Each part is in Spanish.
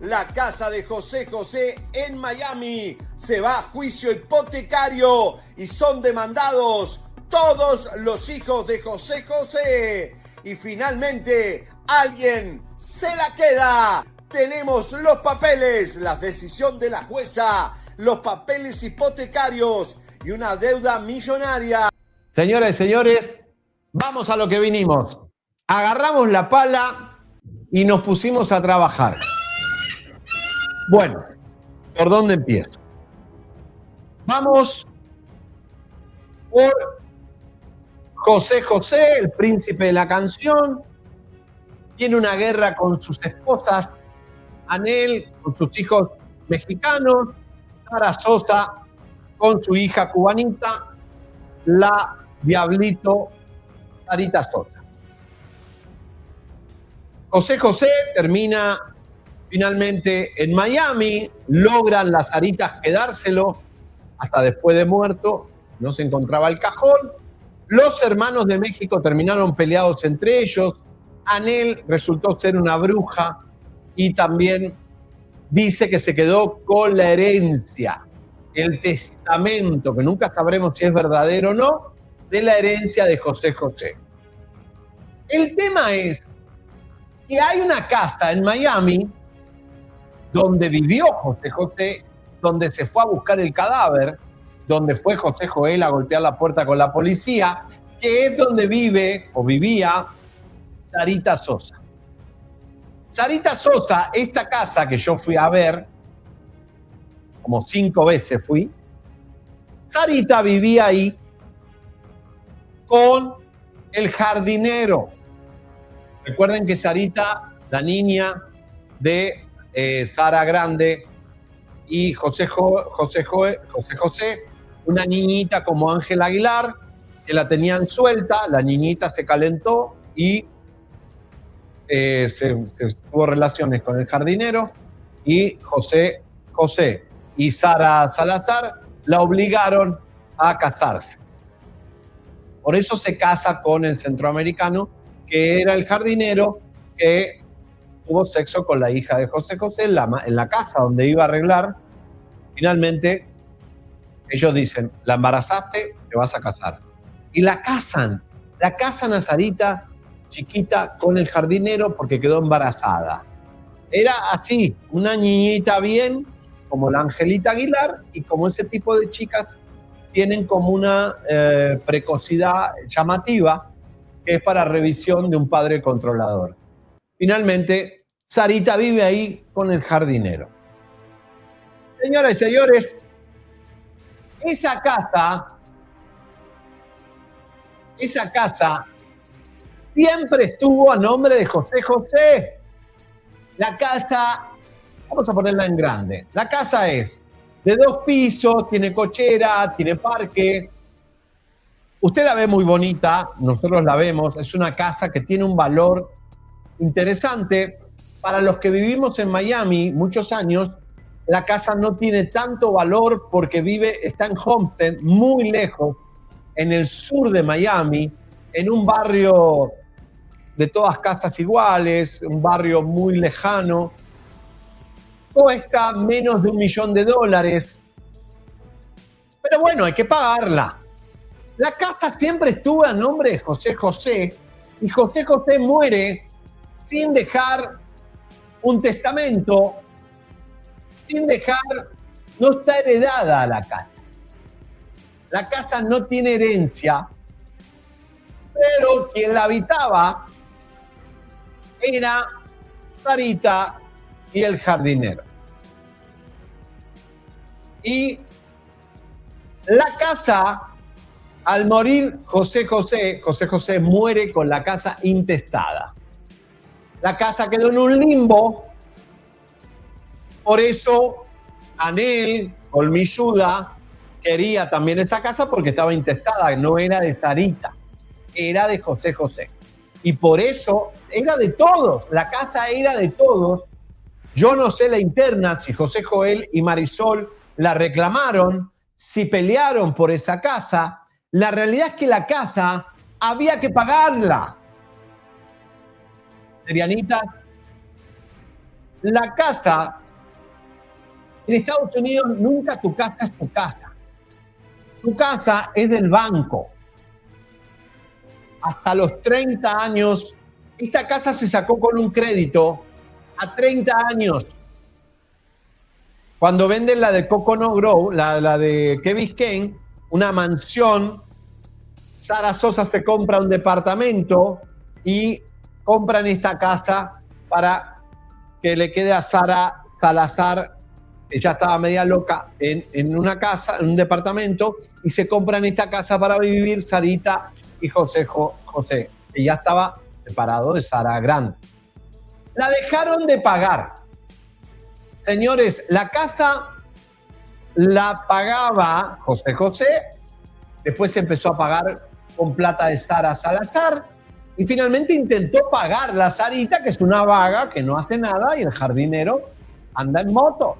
La casa de José José en Miami se va a juicio hipotecario y son demandados todos los hijos de José José. Y finalmente, alguien se la queda. Tenemos los papeles, la decisión de la jueza, los papeles hipotecarios y una deuda millonaria. Señoras y señores, vamos a lo que vinimos. Agarramos la pala y nos pusimos a trabajar. Bueno, ¿por dónde empiezo? Vamos por José José, el príncipe de la canción. Tiene una guerra con sus esposas, Anel con sus hijos mexicanos, Sara Sosa con su hija cubanita, la Diablito Sarita Sosa. José José termina finalmente en Miami, logran las Saritas quedárselo hasta después de muerto, no se encontraba el cajón. Los hermanos de México terminaron peleados entre ellos. Anel resultó ser una bruja y también dice que se quedó con la herencia, el testamento, que nunca sabremos si es verdadero o no, de la herencia de José José. El tema es que hay una casa en Miami donde vivió José José, donde se fue a buscar el cadáver, donde fue José Joel a golpear la puerta con la policía, que es donde vive o vivía Sarita Sosa. Sarita Sosa, esta casa que yo fui a ver, como 5 veces fui, Sarita vivía ahí con el jardinero. Recuerden que Sarita, la niña de Sara Grande y José José, una niñita como Ángel Aguilar, que la tenían suelta, la niñita se calentó y tuvo relaciones con el jardinero, y José José y Sara Salazar la obligaron a casarse. Por eso se casa con el centroamericano, que era el jardinero, que tuvo sexo con la hija de José José en la casa donde iba a arreglar. Finalmente, ellos dicen, la embarazaste, te vas a casar. Y la casan a Sarita, chiquita, con el jardinero porque quedó embarazada. Era así, una niñita bien, como la Angelita Aguilar, y como ese tipo de chicas tienen como una precocidad llamativa, que es para revisión de un padre controlador. Finalmente, Sarita vive ahí con el jardinero. Señoras y señores, esa casa siempre estuvo a nombre de José José. La casa, vamos a ponerla en grande, la casa es de 2 pisos, tiene cochera, tiene parque. Usted la ve muy bonita, nosotros la vemos, es una casa que tiene un valor interesante. Para los que vivimos en Miami muchos años, la casa no tiene tanto valor porque está en Homestead, muy lejos, en el sur de Miami, en un barrio de todas casas iguales, un barrio muy lejano. Cuesta menos de $1 millón. Pero bueno, hay que pagarla. La casa siempre estuvo a nombre de José José y José José muere sin dejar un testamento, no está heredada la casa. La casa no tiene herencia, pero quien la habitaba era Sarita y el jardinero. Y la casa, al morir José José muere con la casa intestada. La casa quedó en un limbo. Por eso Anel, colmilluda, quería también esa casa porque estaba intestada, no era de Sarita, era de José José. Y por eso era de todos, la casa era de todos. Yo no sé la interna si José Joel y Marisol la reclamaron, si pelearon por esa casa. La realidad es que la casa había que pagarla. Serianitas, La casa, en Estados Unidos nunca tu casa es tu casa. Tu casa es del banco. Hasta los 30 años, esta casa se sacó con un crédito a 30 años. Cuando venden la de Coconut Grove, la de Kevin Kane, una mansión, Sara Sosa se compra un departamento y compran esta casa para que le quede a Sara Salazar, que ya estaba media loca, en una casa, en un departamento, y se compran esta casa para vivir Sarita y José, que ya estaba separado de Sara Grande. La dejaron de pagar. Señores, la casa la pagaba José, después se empezó a pagar con plata de Sara Salazar, y finalmente intentó pagar la Sarita, que es una vaga, que no hace nada, y el jardinero anda en moto.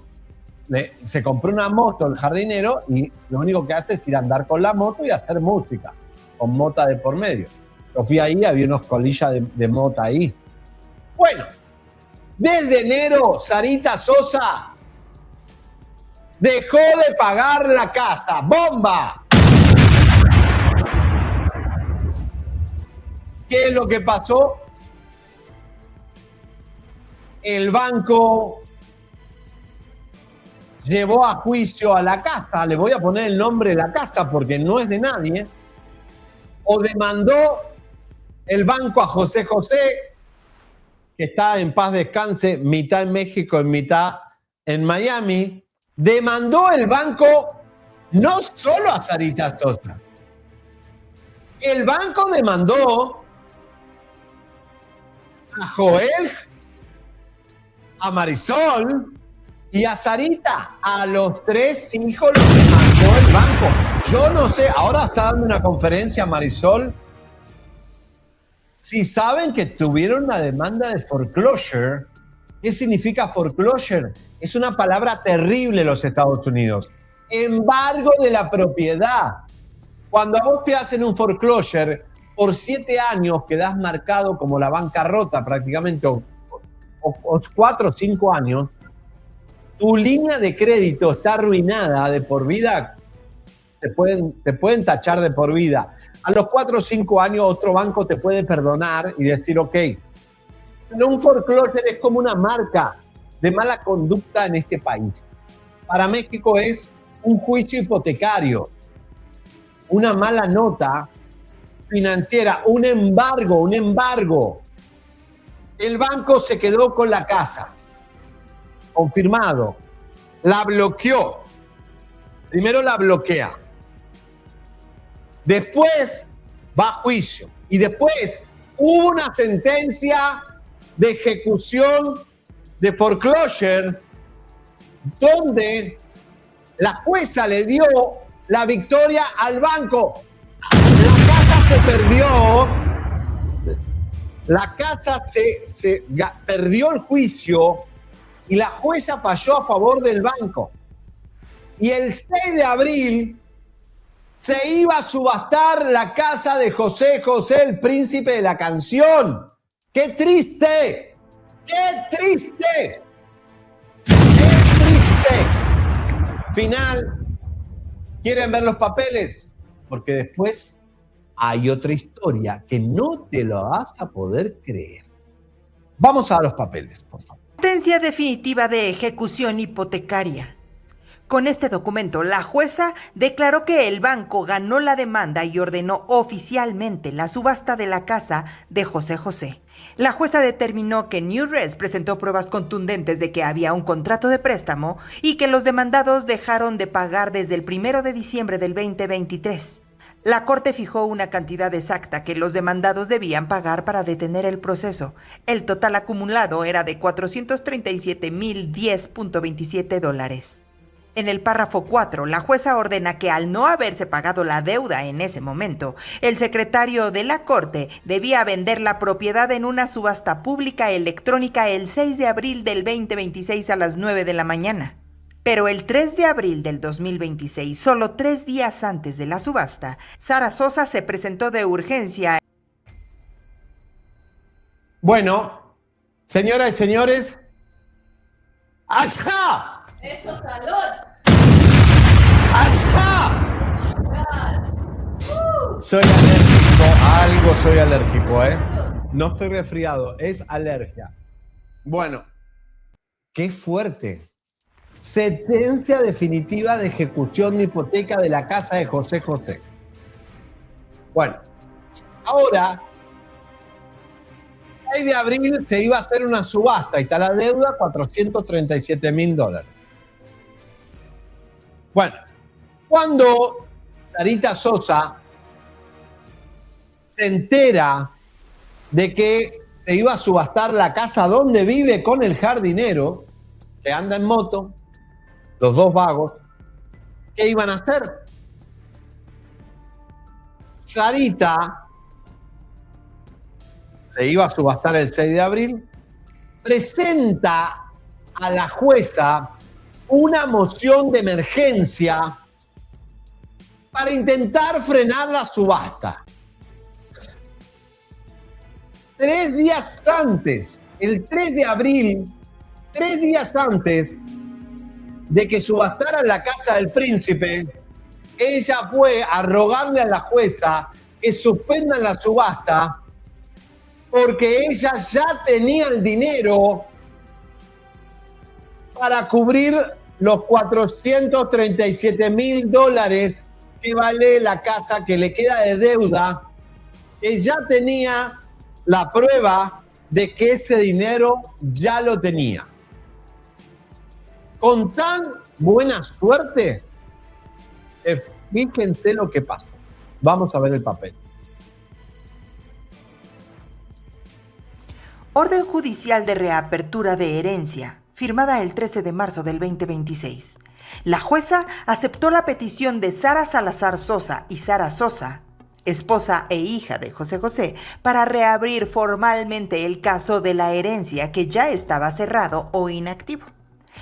Se compró una moto el jardinero y lo único que hace es ir a andar con la moto y hacer música, con mota de por medio. Yo fui ahí, había unos colillas de mota ahí. Bueno, desde enero, Sarita Sosa dejó de pagar la casa. ¡Bomba! ¿Qué es lo que pasó? El banco llevó a juicio a la casa, le voy a poner el nombre de la casa porque no es de nadie, o demandó el banco a José, que está en paz descanse, mitad en México, en mitad en Miami. Demandó el banco no solo a Sarita Sosa, el banco demandó a Joel, a Marisol y a Sarita. A los 3 hijos los demandó el banco. Yo no sé, ahora está dando una conferencia Marisol. Si saben que tuvieron una demanda de foreclosure, ¿qué significa foreclosure? Es una palabra terrible en los Estados Unidos. Embargo de la propiedad. Cuando a vos te hacen un foreclosure, por 7 años quedás marcado como la bancarrota prácticamente, o 4 o 5 años, tu línea de crédito está arruinada de por vida, te pueden tachar de por vida. A los 4 o 5 años otro banco te puede perdonar y decir, ok. Pero un foreclosure es como una marca de mala conducta en este país. Para México es un juicio hipotecario, una mala nota financiera, un embargo. El banco se quedó con la casa, confirmado, la bloqueó. Primero la bloquea, después va a juicio y después hubo una sentencia de ejecución de foreclosure donde la jueza le dio la victoria al banco. La casa se perdió, la casa se perdió el juicio y la jueza falló a favor del banco. Y el 6 de abril se iba a subastar la casa de José, el príncipe de la canción. ¡Qué triste! ¡Qué triste! ¡Qué triste! Final. ¿Quieren ver los papeles? Porque después hay otra historia que no te lo vas a poder creer. Vamos a los papeles, por favor. Sentencia definitiva de ejecución hipotecaria. Con este documento, la jueza declaró que el banco ganó la demanda y ordenó oficialmente la subasta de la casa de José. La jueza determinó que NewRez presentó pruebas contundentes de que había un contrato de préstamo y que los demandados dejaron de pagar desde el 1 de diciembre del 2023. La Corte fijó una cantidad exacta que los demandados debían pagar para detener el proceso. El total acumulado era de $437,010.27. En el párrafo 4, la jueza ordena que al no haberse pagado la deuda en ese momento, el secretario de la Corte debía vender la propiedad en una subasta pública electrónica el 6 de abril del 2026 a las 9 de la mañana. Pero el 3 de abril del 2026, solo 3 días antes de la subasta, Sara Sosa se presentó de urgencia. Bueno, señoras y señores, ¡Ajá! ¡Eso, salud! ¡Ajá! God. Soy alérgico, a algo soy alérgico, ¿eh? No estoy resfriado, es alergia. Bueno, qué fuerte. Sentencia definitiva de ejecución de hipoteca de la casa de José José. Bueno, ahora, 6 de abril se iba a hacer una subasta y está la deuda, $437.000. Bueno, cuando Sarita Sosa se entera de que se iba a subastar la casa donde vive con el jardinero, que anda en moto, los dos vagos, ¿qué iban a hacer? Sarita se iba a subastar el 6 de abril, presenta a la jueza una moción de emergencia para intentar frenar la subasta. 3 días antes, el 3 de abril, 3 días antes de que subastaran la casa del príncipe, ella fue a rogarle a la jueza que suspendan la subasta porque ella ya tenía el dinero para cubrir los $437.000 que vale la casa que le queda de deuda, que ya tenía la prueba de que ese dinero ya lo tenía. Con tan buena suerte, fíjense lo que pasó. Vamos a ver el papel. Orden judicial de reapertura de herencia, firmada el 13 de marzo del 2026. La jueza aceptó la petición de Sara Salazar Sosa y Sara Sosa, esposa e hija de José José, para reabrir formalmente el caso de la herencia que ya estaba cerrado o inactivo.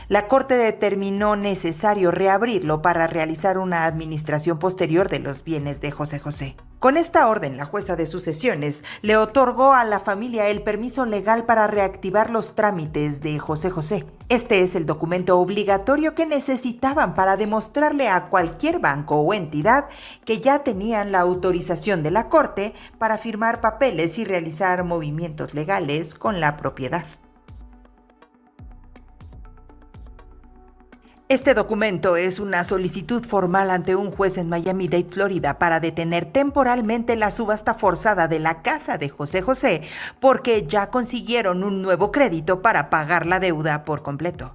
La Corte determinó necesario reabrirlo para realizar una administración posterior de los bienes de José José. Con esta orden, la jueza de sucesiones le otorgó a la familia el permiso legal para reactivar los trámites de José José. Este es el documento obligatorio que necesitaban para demostrarle a cualquier banco o entidad que ya tenían la autorización de la Corte para firmar papeles y realizar movimientos legales con la propiedad. Este documento es una solicitud formal ante un juez en Miami-Dade, Florida, para detener temporalmente la subasta forzada de la casa de José José, porque ya consiguieron un nuevo crédito para pagar la deuda por completo.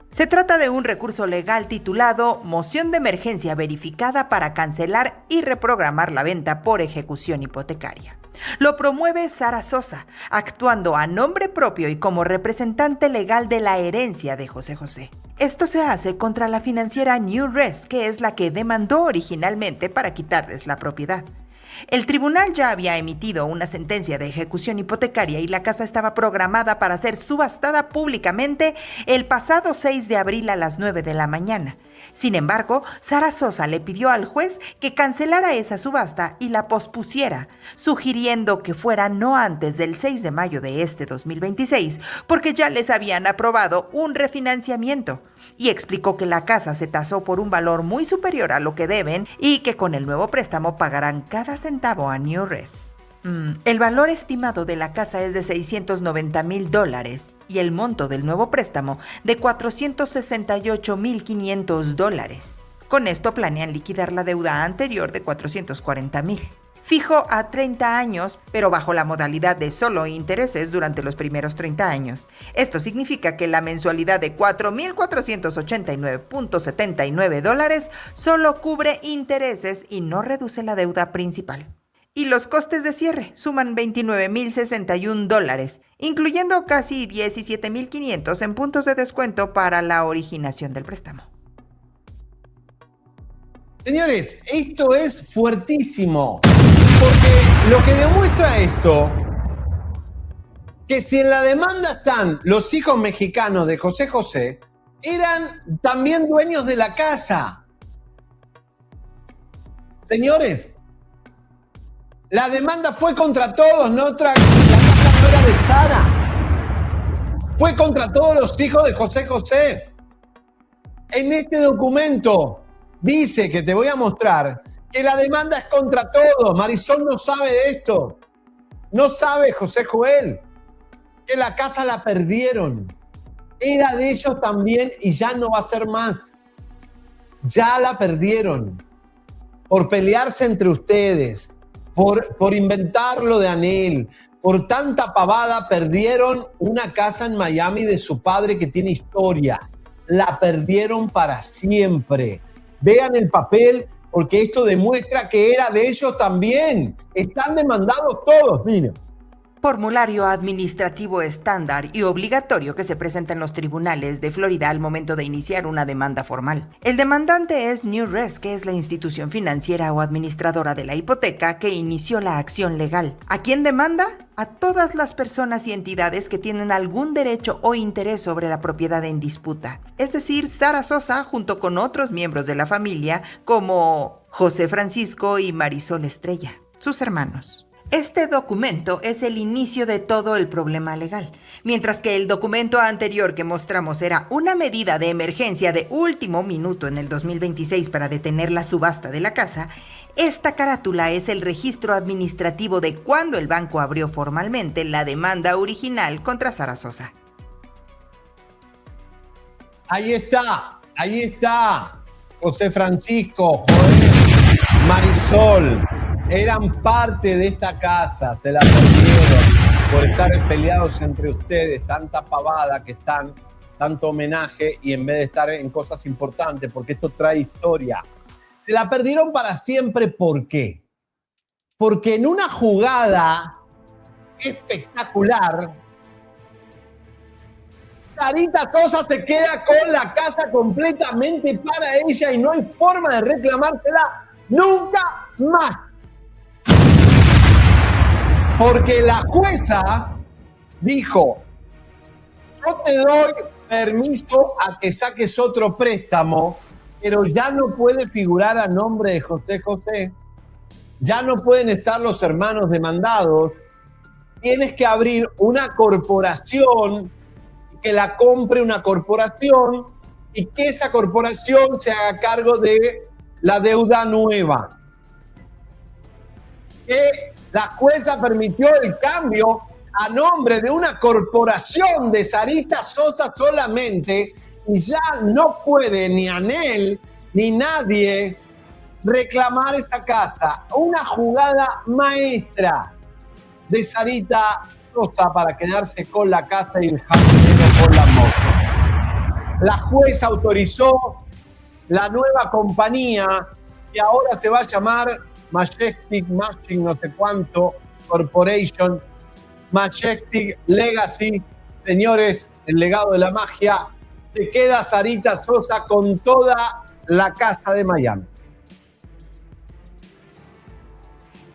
Se trata de un recurso legal titulado Moción de Emergencia Verificada para cancelar y reprogramar la venta por ejecución hipotecaria. Lo promueve Sara Sosa, actuando a nombre propio y como representante legal de la herencia de José José. Esto se hace contra la financiera NewRest, que es la que demandó originalmente para quitarles la propiedad. El tribunal ya había emitido una sentencia de ejecución hipotecaria y la casa estaba programada para ser subastada públicamente el pasado 6 de abril a las 9 de la mañana. Sin embargo, Sara Sosa le pidió al juez que cancelara esa subasta y la pospusiera, sugiriendo que fuera no antes del 6 de mayo de este 2026, porque ya les habían aprobado un refinanciamiento, y explicó que la casa se tasó por un valor muy superior a lo que deben y que con el nuevo préstamo pagarán cada centavo a NewRest. El valor estimado de la casa es de $690,000 y el monto del nuevo préstamo de $468,500. Con esto planean liquidar la deuda anterior de $440,000. Fijo a 30 años, pero bajo la modalidad de solo intereses durante los primeros 30 años. Esto significa que la mensualidad de $4,489.79 solo cubre intereses y no reduce la deuda principal. Y los costes de cierre suman $29,061, incluyendo casi $17,500 en puntos de descuento para la originación del préstamo. Señores, esto es fuertísimo, porque lo que demuestra esto, que si en la demanda están los hijos mexicanos de José José, eran también dueños de la casa. Señores, la demanda fue contra todos, la casa no era de Sara. fue contra todos los hijos de José José. En este documento dice, que te voy a mostrar, que la demanda es contra todos. Marisol no sabe de esto. No sabe José Joel que la casa la perdieron. Era de ellos también y ya no va a ser más. Ya la perdieron. Por pelearse entre ustedes, por inventar lo de Anel, por tanta pavada, perdieron una casa en Miami de su padre que tiene historia. La perdieron para siempre. Vean el papel, porque esto demuestra que era de ellos también. Están demandados todos, miren. Formulario administrativo estándar y obligatorio que se presenta en los tribunales de Florida al momento de iniciar una demanda formal. El demandante es New Rest, que es la institución financiera o administradora de la hipoteca que inició la acción legal. ¿A quién demanda? A todas las personas y entidades que tienen algún derecho o interés sobre la propiedad en disputa. Es decir, Sara Sosa junto con otros miembros de la familia como José Francisco y Marisol Estrella, sus hermanos. Este documento es el inicio de todo el problema legal. Mientras que el documento anterior que mostramos era una medida de emergencia de último minuto en el 2026 para detener la subasta de la casa, esta carátula es el registro administrativo de cuando el banco abrió formalmente la demanda original contra Sara Sosa. Ahí está. José Francisco, Joel, Marisol. Eran parte de esta casa, se la perdieron por estar peleados entre ustedes, tanta pavada que están, tanto homenaje y en vez de estar en cosas importantes, porque esto trae historia. Se la perdieron para siempre, ¿por qué? Porque en una jugada espectacular, Sarita Sosa se queda con la casa completamente para ella y no hay forma de reclamársela nunca más. Porque la jueza dijo, yo te doy permiso a que saques otro préstamo, pero ya no puede figurar a nombre de José José, ya no pueden estar los hermanos demandados, tienes que abrir una corporación, que la compre una corporación y que esa corporación se haga cargo de la deuda nueva. Que la jueza permitió el cambio a nombre de una corporación de Sarita Sosa solamente y ya no puede ni Anel ni nadie reclamar esa casa. Una jugada maestra de Sarita Sosa para quedarse con la casa y el jardinero con la moto. La jueza autorizó la nueva compañía que ahora se va a llamar Majestic Matching no sé cuánto Corporation, Majestic Legacy. Señores, el legado de la magia, se queda Sarita Sosa con toda la casa de Miami.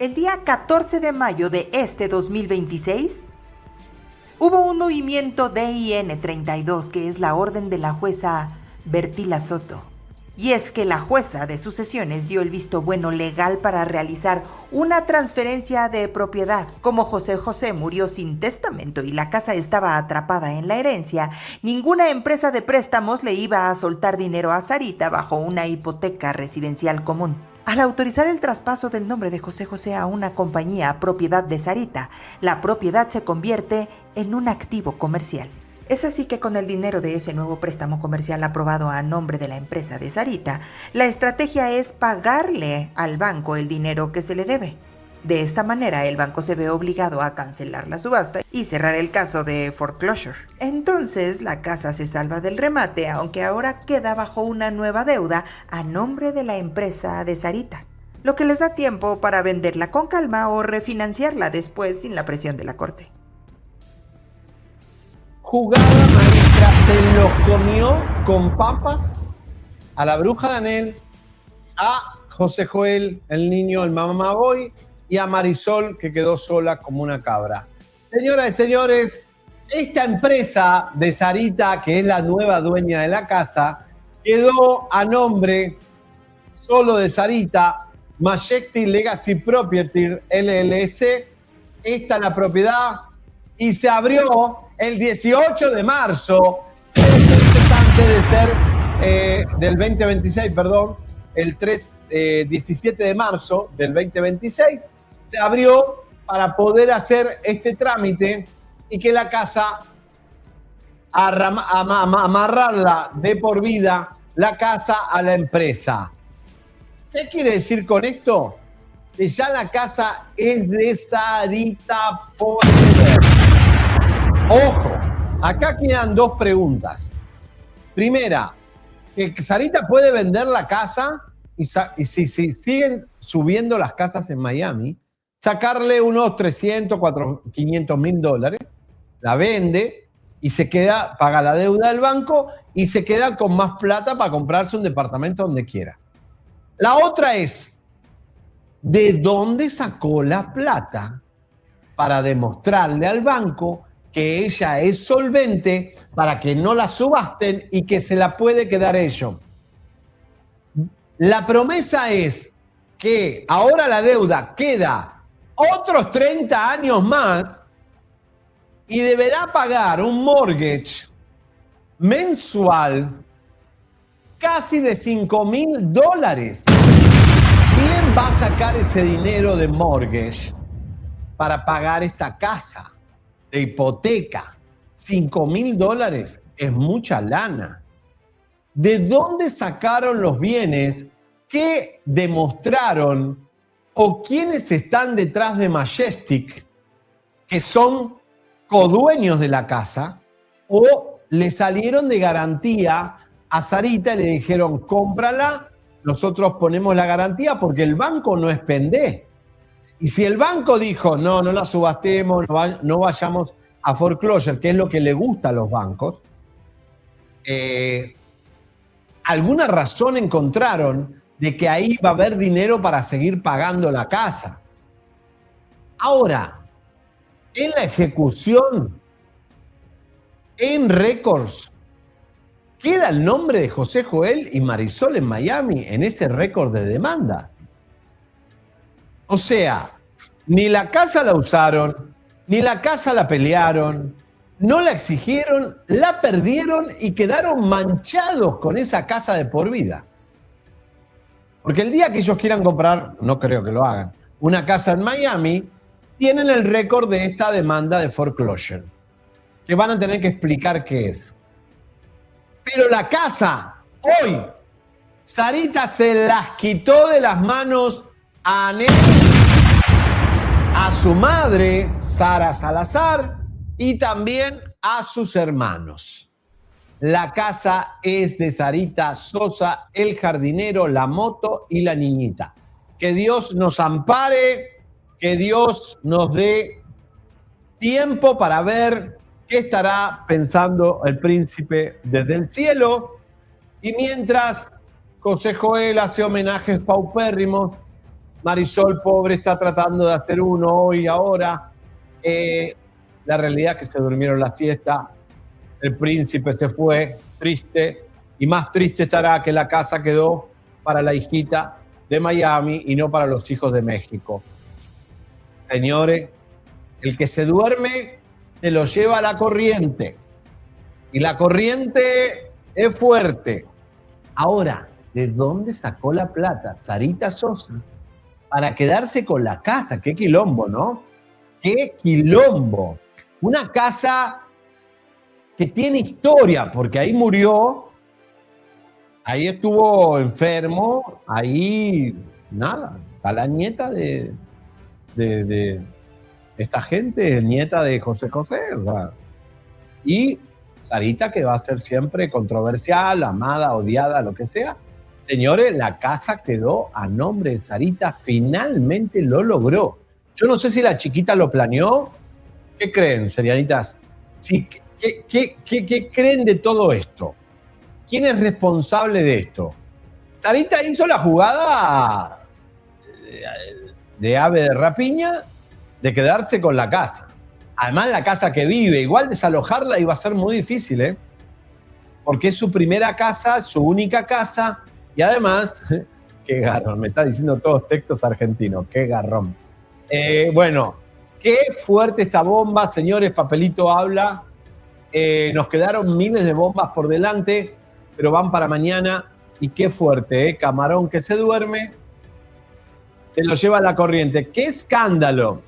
El día 14 de mayo de este 2026, hubo un movimiento DIN 32, que es la orden de la jueza Bertila Soto. Y es que la jueza de sucesiones dio el visto bueno legal para realizar una transferencia de propiedad. Como José José murió sin testamento y la casa estaba atrapada en la herencia, ninguna empresa de préstamos le iba a soltar dinero a Sarita bajo una hipoteca residencial común. Al autorizar el traspaso del nombre de José José a una compañía propiedad de Sarita, la propiedad se convierte en un activo comercial. Es así que con el dinero de ese nuevo préstamo comercial aprobado a nombre de la empresa de Sarita, la estrategia es pagarle al banco el dinero que se le debe. De esta manera, el banco se ve obligado a cancelar la subasta y cerrar el caso de foreclosure. Entonces, la casa se salva del remate, aunque ahora queda bajo una nueva deuda a nombre de la empresa de Sarita, lo que les da tiempo para venderla con calma o refinanciarla después sin la presión de la corte. Jugada maestra, se los comió con papas a la bruja de Anel, a José Joel, el niño, el mamaboy, y a Marisol, que quedó sola como una cabra. Señoras y señores, esta empresa de Sarita, que es la nueva dueña de la casa, quedó a nombre solo de Sarita, Majestic Legacy Property LLC. Esta es la propiedad y se abrió el 18 de marzo, 3 meses antes de ser del 2026, perdón, el 17 de marzo del 2026, se abrió para poder hacer este trámite y que la casa, amarrarla de por vida, la casa a la empresa. ¿Qué quiere decir con esto? Que ya la casa es de Sarita Forever. Ojo, acá quedan dos preguntas. Primera, que Sarita puede vender la casa y si siguen subiendo las casas en Miami, sacarle unos 300, 400, 500 mil dólares, la vende y se queda, paga la deuda del banco y se queda con más plata para comprarse un departamento donde quiera. La otra es, ¿de dónde sacó la plata para demostrarle al banco que ella es solvente para que no la subasten y que se la puede quedar ellos? La promesa es que ahora la deuda queda otros 30 años más y deberá pagar un mortgage mensual casi de $5,000. ¿Quién va a sacar ese dinero de mortgage para pagar esta casa de hipoteca? $5,000 es mucha lana. ¿De dónde sacaron los bienes que demostraron o quiénes están detrás de Majestic, que son codueños de la casa, o le salieron de garantía a Sarita y le dijeron, cómprala, nosotros ponemos la garantía porque el banco no es pendé? Y si el banco dijo, no la subastemos, no vayamos a foreclosure, que es lo que le gusta a los bancos, alguna razón encontraron de que ahí va a haber dinero para seguir pagando la casa. Ahora, en la ejecución, en récords, queda el nombre de José Joel y Marisol en Miami en ese récord de demanda. O sea, ni la casa la usaron, ni la casa la pelearon, no la exigieron, la perdieron y quedaron manchados con esa casa de por vida. Porque el día que ellos quieran comprar, no creo que lo hagan, una casa en Miami, tienen el récord de esta demanda de foreclosure, que van a tener que explicar qué es. Pero la casa, hoy, Sarita se las quitó de las manos a Anel, a su madre, Sara Salazar, y también a sus hermanos. La casa es de Sarita Sosa, el jardinero, la moto y la niñita. Que Dios nos ampare, que Dios nos dé tiempo para ver qué estará pensando el príncipe desde el cielo. Y mientras José Joel hace homenajes paupérrimos, Marisol, pobre, está tratando de hacer uno hoy, ahora. La realidad es que se durmieron la siesta. El príncipe se fue triste, y más triste estará que la casa quedó para la hijita de Miami y no para los hijos de México. Señores, el que se duerme se lo lleva a la corriente, y la corriente es fuerte. Ahora, ¿de dónde sacó la plata Sarita Sosa para quedarse con la casa? Qué quilombo, ¿no? Qué quilombo. Una casa que tiene historia, porque ahí murió, ahí estuvo enfermo, ahí nada, está la nieta de esta gente, nieta de José José, o sea, y Sarita, que va a ser siempre controversial, amada, odiada, lo que sea. Señores, la casa quedó a nombre de Sarita, finalmente lo logró. Yo no sé si la chiquita lo planeó. ¿Qué creen, serianitas? Sí, ¿qué creen de todo esto? ¿Quién es responsable de esto? Sarita hizo la jugada de ave de rapiña de quedarse con la casa. Además, la casa que vive, igual desalojarla iba a ser muy difícil, ¿eh? Porque es su primera casa, su única casa, y además, qué garrón, me está diciendo todos textos argentinos, qué garrón. Bueno, qué fuerte esta bomba, señores, Papelito habla. nos quedaron miles de bombas por delante, pero van para mañana. Y qué fuerte, ¿eh? Camarón que se duerme, se lo lleva a la corriente. ¡Qué escándalo!